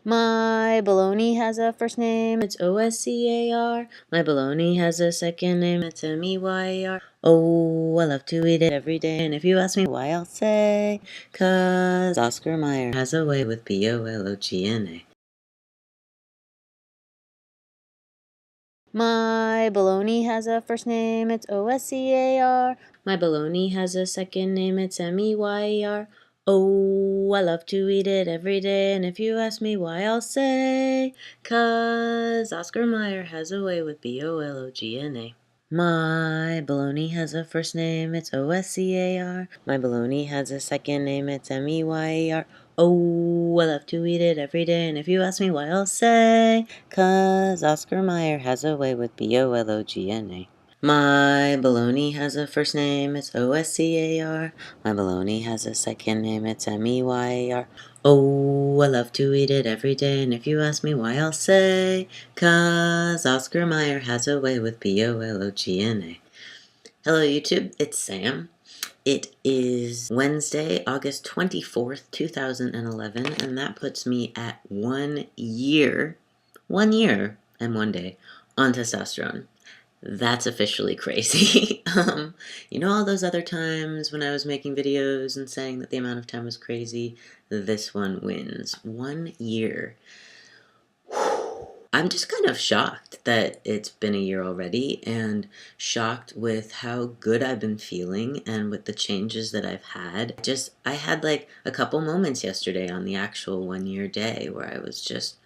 My bologna has a first name, it's Oscar. My bologna has a second name, it's meyer. Oh, I love to eat it every day, and if you ask me why, I'll say, 'cause Oscar Mayer has a way with bologna. My bologna has a first name, it's Oscar. My bologna has a second name, it's meyer. Oh, I love to eat it every day, and if you ask me why, I'll say, 'cause Oscar Mayer has a way with bologna. My bologna has a first name, it's Oscar. My bologna has a second name, it's meyer. Oh, I love to eat it every day, and if you ask me why, I'll say, 'cause Oscar Mayer has a way with bologna. My bologna has a first name, it's Oscar. My bologna has a second name, it's meyer. Oh, I love to eat it every day, and if you ask me why, I'll say, 'cause Oscar Mayer has a way with bologna. Hello YouTube, it's Sam. It is Wednesday, August 24th, 2011, and that puts me at 1 year and 1 day on testosterone. That's officially crazy. All those other times when I was making videos and saying that the amount of time was crazy, this one wins. 1 year. I'm just kind of shocked that it's been a year already, and shocked with how good I've been feeling and with the changes that I've had. I had like a couple moments yesterday on the actual 1 year day where I was just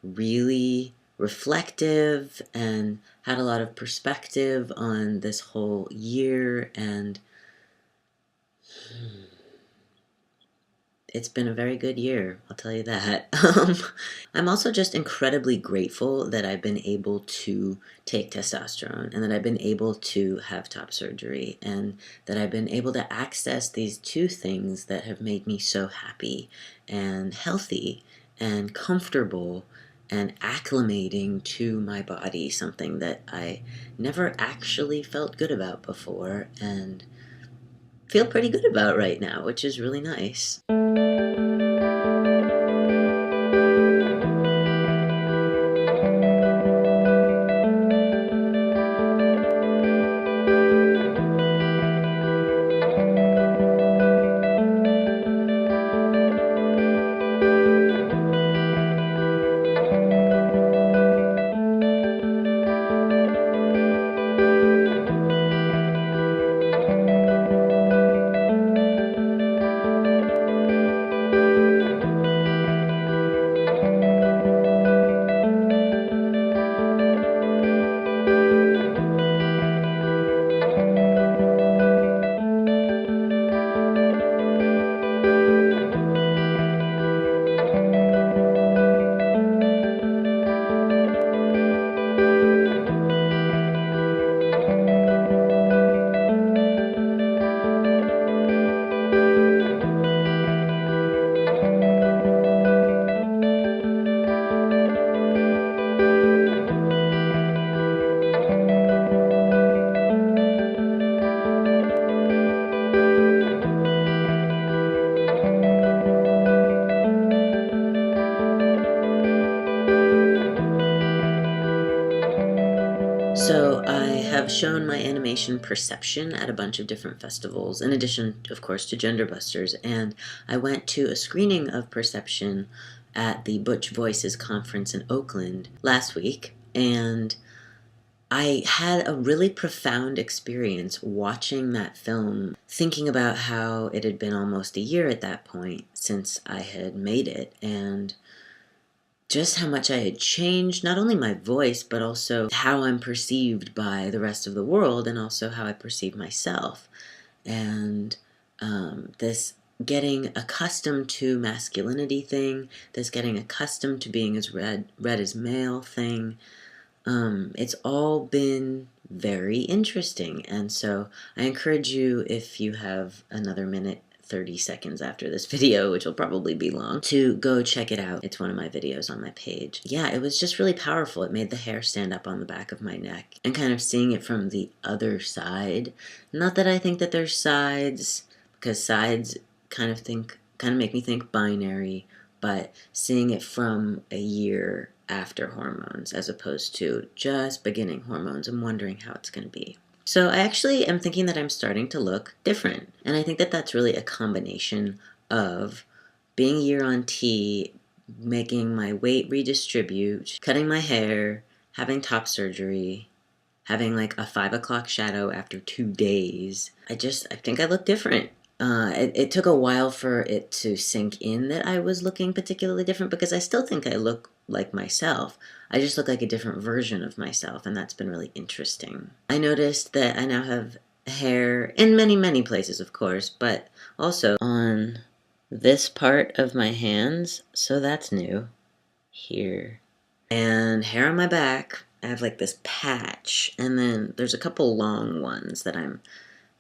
really reflective and had a lot of perspective on this whole year, and it's been a very good year, I'll tell you that. I'm also just incredibly grateful that I've been able to take testosterone, and that I've been able to have top surgery, and that I've been able to access these two things that have made me so happy and healthy and comfortable and acclimating to my body, something that I never actually felt good about before and feel pretty good about right now, which is really nice. So I have shown my animation Perception at a bunch of different festivals, in addition, of course, to Gender Busters, and I went to a screening of Perception at the Butch Voices conference in Oakland last week, and I had a really profound experience watching that film, thinking about how it had been almost a year at that point since I had made it, and just how much I had changed, not only my voice, but also how I'm perceived by the rest of the world, and also how I perceive myself. And this getting accustomed to masculinity thing, this getting accustomed to being as red as male thing, it's all been very interesting. And so I encourage you, if you have another minute 30 seconds after this video, which will probably be long, to go check it out. It's one of my videos on my page. Yeah, it was just really powerful. It made the hair stand up on the back of my neck, and kind of seeing it from the other side. Not that I think that there's sides, because sides kind of make me think binary, but seeing it from a year after hormones as opposed to just beginning hormones and wondering how it's going to be. So I actually am thinking that I'm starting to look different, and I think that that's really a combination of being a year on T, making my weight redistribute, cutting my hair, having top surgery, having like a 5 o'clock shadow after 2 days. I think I look different. It took a while for it to sink in that I was looking particularly different because I still think I look like myself. I just look like a different version of myself, and that's been really interesting. I noticed that I now have hair in many, many places, of course, but also on this part of my hands, so that's new. Here. And hair on my back. I have like this patch, and then there's a couple long ones that I'm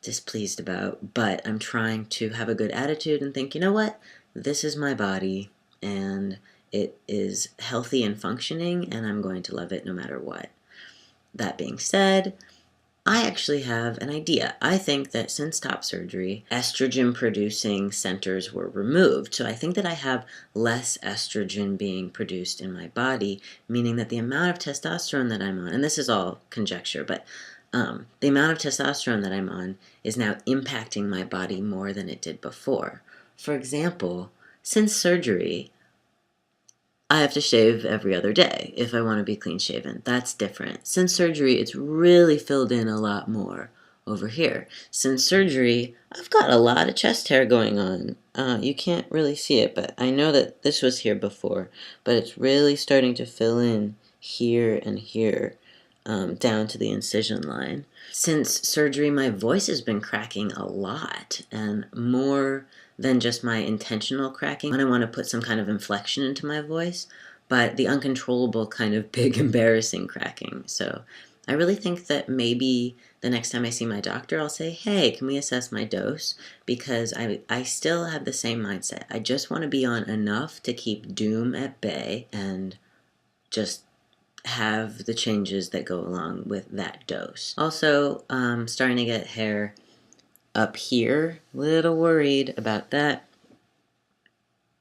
displeased about, but I'm trying to have a good attitude and think, you know what? This is my body, and it is healthy and functioning, and I'm going to love it no matter what. That being said, I actually have an idea. I think that since top surgery, estrogen-producing centers were removed. So I think that I have less estrogen being produced in my body, meaning that the amount of testosterone that I'm on, and this is all conjecture, but the amount of testosterone that I'm on is now impacting my body more than it did before. For example, since surgery, I have to shave every other day if I want to be clean shaven. That's different. Since surgery, it's really filled in a lot more over here. Since surgery, I've got a lot of chest hair going on. You can't really see it, but I know that this was here before, but it's really starting to fill in here and here, down to the incision line. Since surgery, my voice has been cracking a lot, and more than just my intentional cracking when I want to put some kind of inflection into my voice, but the uncontrollable kind of big embarrassing cracking. So I really think that maybe the next time I see my doctor, I'll say, hey, can we assess my dose? Because I still have the same mindset. I just want to be on enough to keep doom at bay and just have the changes that go along with that dose. Also, starting to get hair up here, little worried about that.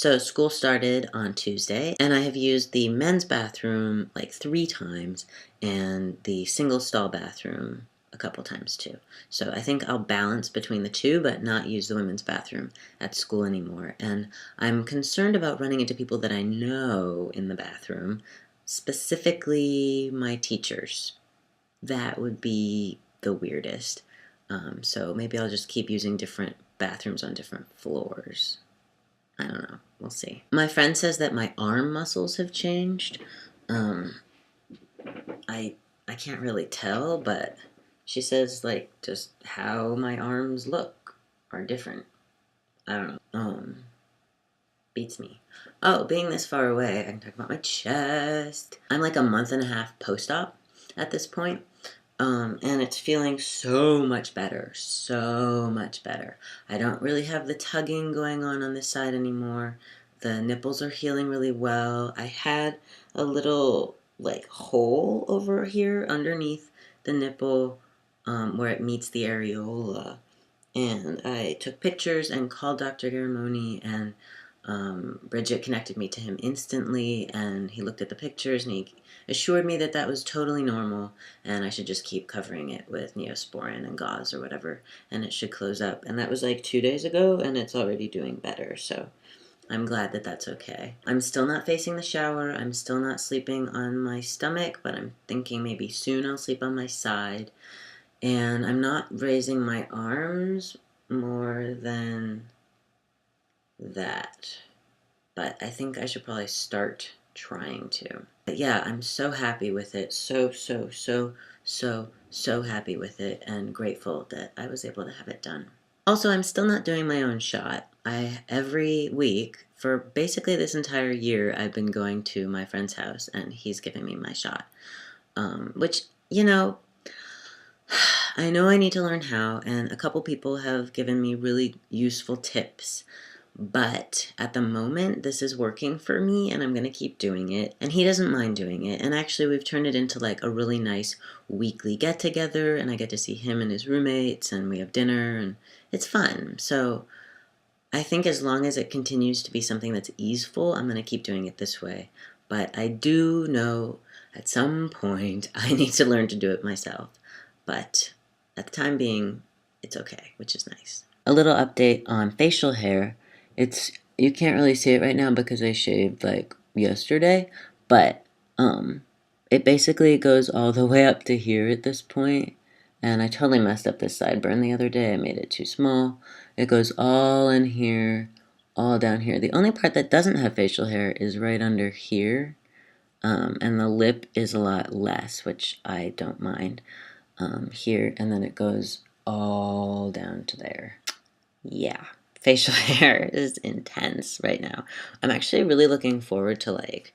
So school started on Tuesday, and I have used the men's bathroom like 3 times and the single stall bathroom a couple times too. So I think I'll balance between the two, but not use the women's bathroom at school anymore. And I'm concerned about running into people that I know in the bathroom, specifically my teachers. That would be the weirdest. So maybe I'll just keep using different bathrooms on different floors. I don't know. We'll see. My friend says that my arm muscles have changed. I can't really tell, but she says like just how my arms look are different. I don't know. Beats me. Oh, being this far away, I can talk about my chest. I'm like a month and a half post-op at this point. And it's feeling so much better, so much better. I don't really have the tugging going on this side anymore. The nipples are healing really well. I had a little, like, hole over here underneath the nipple where it meets the areola. And I took pictures and called Dr. Garamoni, and Bridget connected me to him instantly, and he looked at the pictures and he assured me that that was totally normal and I should just keep covering it with Neosporin and gauze or whatever, and it should close up. And that was like 2 days ago, and it's already doing better, so I'm glad that that's okay. I'm still not facing the shower. I'm still not sleeping on my stomach, but I'm thinking maybe soon I'll sleep on my side. And I'm not raising my arms more than that. But I think I should probably start trying to. But yeah, I'm so happy with it. So happy with it, and grateful that I was able to have it done. Also, I'm still not doing my own shot. Every week, for basically this entire year, I've been going to my friend's house, and he's giving me my shot. Which, you know I need to learn how, and a couple people have given me really useful tips. But at the moment, this is working for me, and I'm going to keep doing it. And he doesn't mind doing it. And actually, we've turned it into like a really nice weekly get-together, and I get to see him and his roommates, and we have dinner, and it's fun. So I think as long as it continues to be something that's easeful, I'm going to keep doing it this way. But I do know at some point I need to learn to do it myself. But at the time being, it's okay, which is nice. A little update on facial hair. You can't really see it right now because I shaved like yesterday, but it basically goes all the way up to here at this point. And I totally messed up this sideburn the other day. I made it too small. It goes all in here, all down here. The only part that doesn't have facial hair is right under here. And the lip is a lot less, which I don't mind. Here, and then it goes all down to there. Yeah, facial hair is intense right now. I'm actually really looking forward to like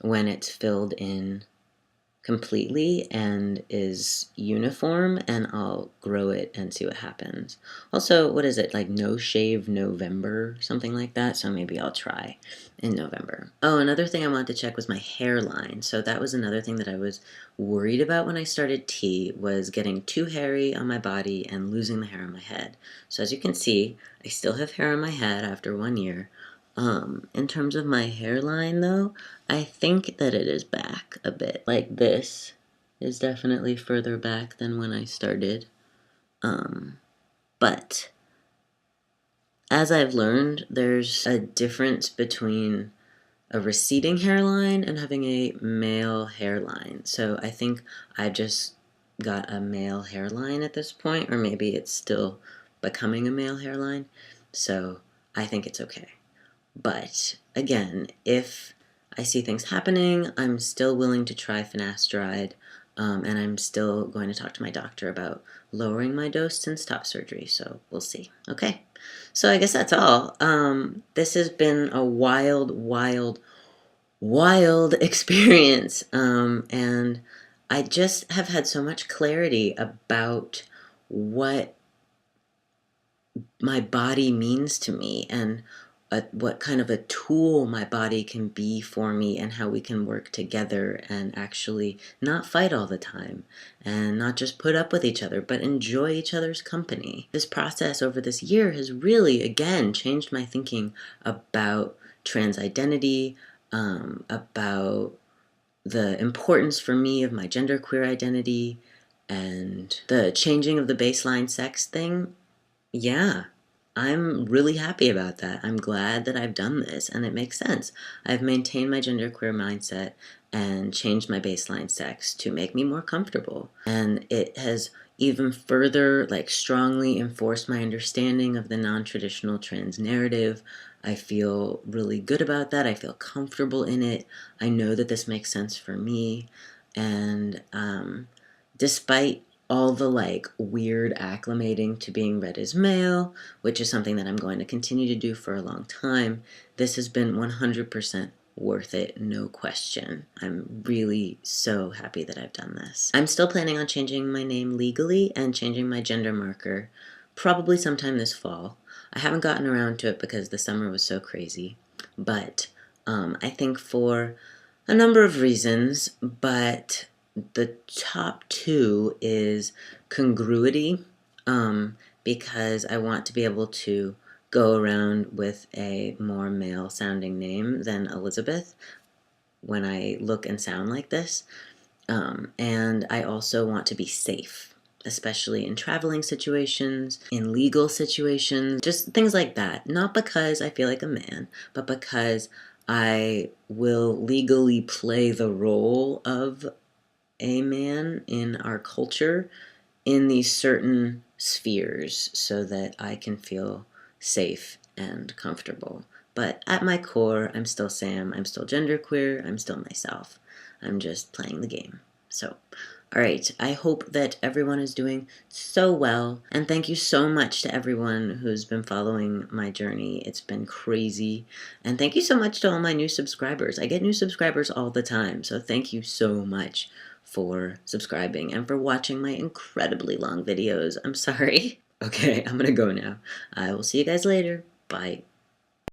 when it's filled in completely and is uniform, and I'll grow it and see what happens. Also, what is it, like no shave November, something like that, so maybe I'll try in November. Oh, another thing I wanted to check was my hairline. So that was another thing that I was worried about when I started tea, was getting too hairy on my body and losing the hair on my head. So as you can see, I still have hair on my head after 1 year. In terms of my hairline though, I think that it is back a bit. Like this is definitely further back than when I started. But as I've learned, there's a difference between a receding hairline and having a male hairline. So I think I've just got a male hairline at this point, or maybe it's still becoming a male hairline. So I think it's okay. But again, if I see things happening, I'm still willing to try finasteride, and I'm still going to talk to my doctor about lowering my dose since top surgery, so we'll see. Okay, so I guess that's all. This has been a wild, wild, wild experience, and I just have had so much clarity about what my body means to me, and what kind of a tool my body can be for me, and how we can work together and actually not fight all the time and not just put up with each other, but enjoy each other's company. This process over this year has really, again, changed my thinking about trans identity, about the importance for me of my genderqueer identity, and the changing of the baseline sex thing. Yeah, I'm really happy about that. I'm glad that I've done this, and it makes sense. I've maintained my genderqueer mindset and changed my baseline sex to make me more comfortable. And it has even further, like, strongly enforced my understanding of the non-traditional trans narrative. I feel really good about that. I feel comfortable in it. I know that this makes sense for me. And despite all the like weird acclimating to being read as male, which is something that I'm going to continue to do for a long time, this has been 100% worth it, no question. I'm really so happy that I've done this. I'm still planning on changing my name legally and changing my gender marker probably sometime this fall. I haven't gotten around to it because the summer was so crazy, but I think for a number of reasons, but the top two is congruity, because I want to be able to go around with a more male sounding name than Elizabeth when I look and sound like this. And I also want to be safe, especially in traveling situations, in legal situations, just things like that. Not because I feel like a man, but because I will legally play the role of a man in our culture in these certain spheres so that I can feel safe and comfortable. But at my core, I'm still Sam, I'm still genderqueer, I'm still myself. I'm just playing the game. So, alright, I hope that everyone is doing so well, and thank you so much to everyone who's been following my journey. It's been crazy, and thank you so much to all my new subscribers. I get new subscribers all the time, so thank you so much for subscribing and for watching my incredibly long videos. I'm sorry. Okay, I'm gonna go now. I will see you guys later. Bye.